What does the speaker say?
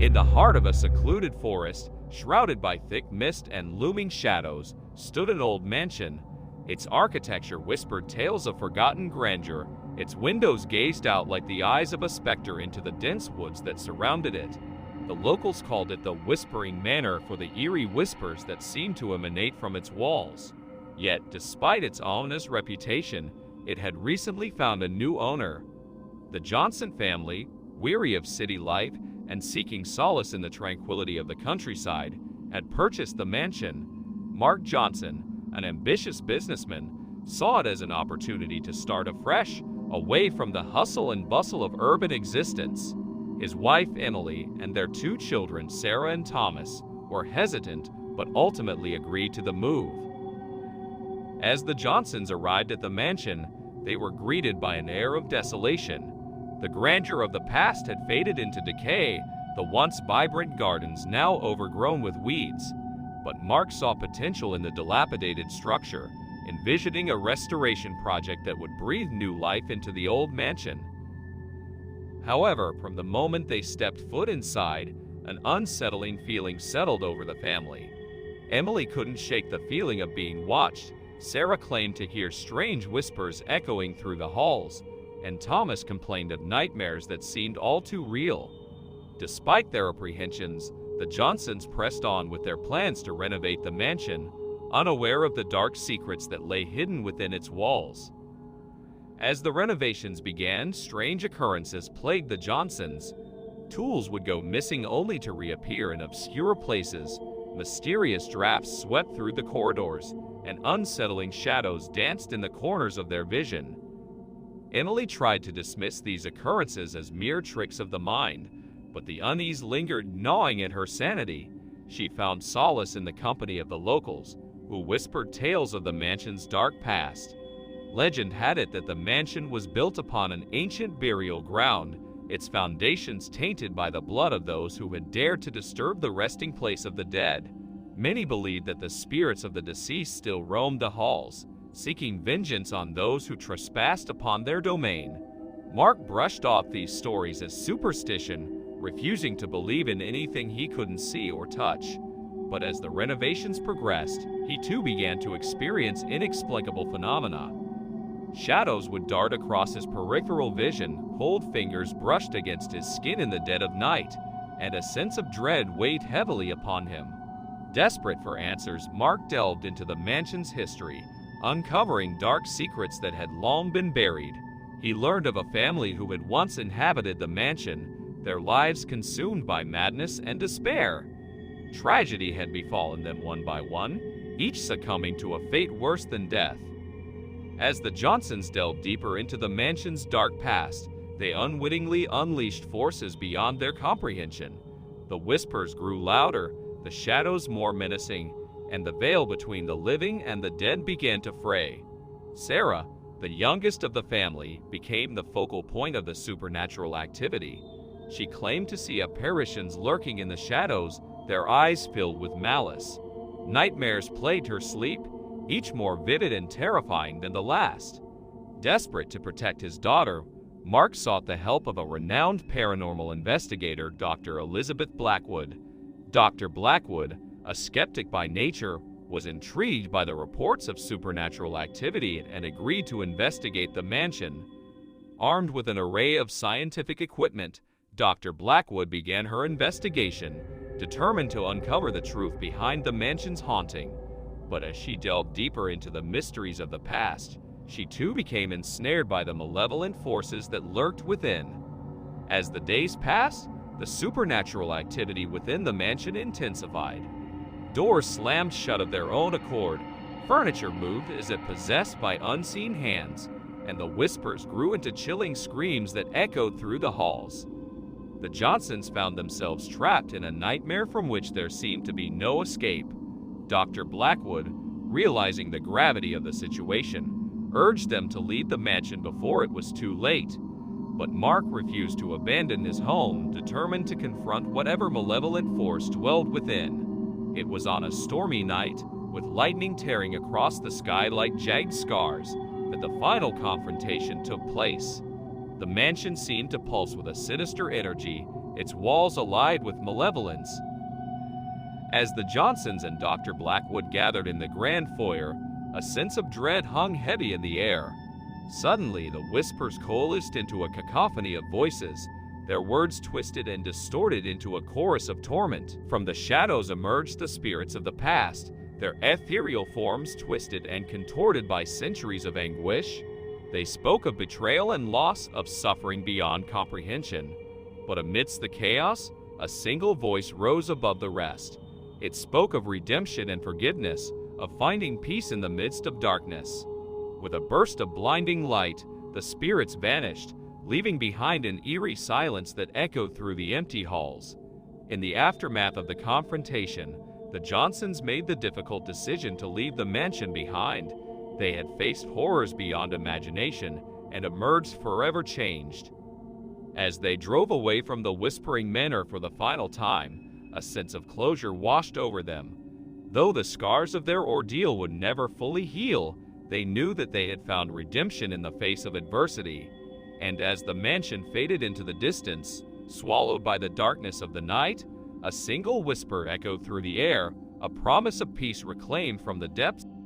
In the heart of a secluded forest, shrouded by thick mist and looming shadows, stood an old mansion. Its architecture whispered tales of forgotten grandeur. Its windows gazed out like the eyes of a specter into the dense woods that surrounded it. The locals called it the Whispering Manor for the eerie whispers that seemed to emanate from its walls. Yet, despite its ominous reputation, it had recently found a new owner. The Johnson family, weary of city life and seeking solace in the tranquility of the countryside, had purchased the mansion. Mark Johnson, an ambitious businessman, saw it as an opportunity to start afresh, away from the hustle and bustle of urban existence. His wife, Emily, and their 2 children, Sarah and Thomas, were hesitant but ultimately agreed to the move. As the Johnsons arrived at the mansion, they were greeted by an air of desolation. The grandeur of the past had faded into decay, the once vibrant gardens now overgrown with weeds. But Mark saw potential in the dilapidated structure, envisioning a restoration project that would breathe new life into the old mansion. However, from the moment they stepped foot inside, an unsettling feeling settled over the family. Emily couldn't shake the feeling of being watched. Sarah claimed to hear strange whispers echoing through the halls, and Thomas complained of nightmares that seemed all too real. Despite their apprehensions, the Johnsons pressed on with their plans to renovate the mansion, unaware of the dark secrets that lay hidden within its walls. As the renovations began, strange occurrences plagued the Johnsons. Tools would go missing only to reappear in obscure places, mysterious drafts swept through the corridors, and unsettling shadows danced in the corners of their vision. Emily tried to dismiss these occurrences as mere tricks of the mind, but the unease lingered, gnawing at her sanity. She found solace in the company of the locals, who whispered tales of the mansion's dark past. Legend had it that the mansion was built upon an ancient burial ground, its foundations tainted by the blood of those who had dared to disturb the resting place of the dead. Many believed that the spirits of the deceased still roamed the halls, seeking vengeance on those who trespassed upon their domain. Mark brushed off these stories as superstition, refusing to believe in anything he couldn't see or touch. But as the renovations progressed, he too began to experience inexplicable phenomena. Shadows would dart across his peripheral vision, cold fingers brushed against his skin in the dead of night, and a sense of dread weighed heavily upon him. Desperate for answers, Mark delved into the mansion's history, uncovering dark secrets that had long been buried. He learned of a family who had once inhabited the mansion, their lives consumed by madness and despair. Tragedy had befallen them one by one, each succumbing to a fate worse than death. As the Johnsons delved deeper into the mansion's dark past, they unwittingly unleashed forces beyond their comprehension. The whispers grew louder, the shadows more menacing, and the veil between the living and the dead began to fray. Sarah, the youngest of the family, became the focal point of the supernatural activity. She claimed to see apparitions lurking in the shadows, their eyes filled with malice. Nightmares plagued her sleep, each more vivid and terrifying than the last. Desperate to protect his daughter, Mark sought the help of a renowned paranormal investigator, Dr. Elizabeth Blackwood. Dr. Blackwood, a skeptic by nature, was intrigued by the reports of supernatural activity and agreed to investigate the mansion. Armed with an array of scientific equipment, Dr. Blackwood began her investigation, determined to uncover the truth behind the mansion's haunting. But as she delved deeper into the mysteries of the past, she too became ensnared by the malevolent forces that lurked within. As the days passed, the supernatural activity within the mansion intensified. Doors slammed shut of their own accord, furniture moved as if possessed by unseen hands, and the whispers grew into chilling screams that echoed through the halls. The Johnsons found themselves trapped in a nightmare from which there seemed to be no escape. Dr. Blackwood, realizing the gravity of the situation, urged them to leave the mansion before it was too late. But Mark refused to abandon his home, determined to confront whatever malevolent force dwelled within. It was on a stormy night, with lightning tearing across the sky like jagged scars, that the final confrontation took place. The mansion seemed to pulse with a sinister energy, its walls alive with malevolence. As the Johnsons and Dr. Blackwood gathered in the grand foyer, a sense of dread hung heavy in the air. Suddenly, the whispers coalesced into a cacophony of voices, their words twisted and distorted into a chorus of torment. From the shadows emerged the spirits of the past, their ethereal forms twisted and contorted by centuries of anguish. They spoke of betrayal and loss, of suffering beyond comprehension. But amidst the chaos, a single voice rose above the rest. It spoke of redemption and forgiveness, of finding peace in the midst of darkness. With a burst of blinding light, the spirits vanished, leaving behind an eerie silence that echoed through the empty halls. In the aftermath of the confrontation, the Johnsons made the difficult decision to leave the mansion behind. They had faced horrors beyond imagination and emerged forever changed. As they drove away from the Whispering Manor for the final time, a sense of closure washed over them. Though the scars of their ordeal would never fully heal, they knew that they had found redemption in the face of adversity. And as the mansion faded into the distance, swallowed by the darkness of the night, a single whisper echoed through the air, a promise of peace reclaimed from the depths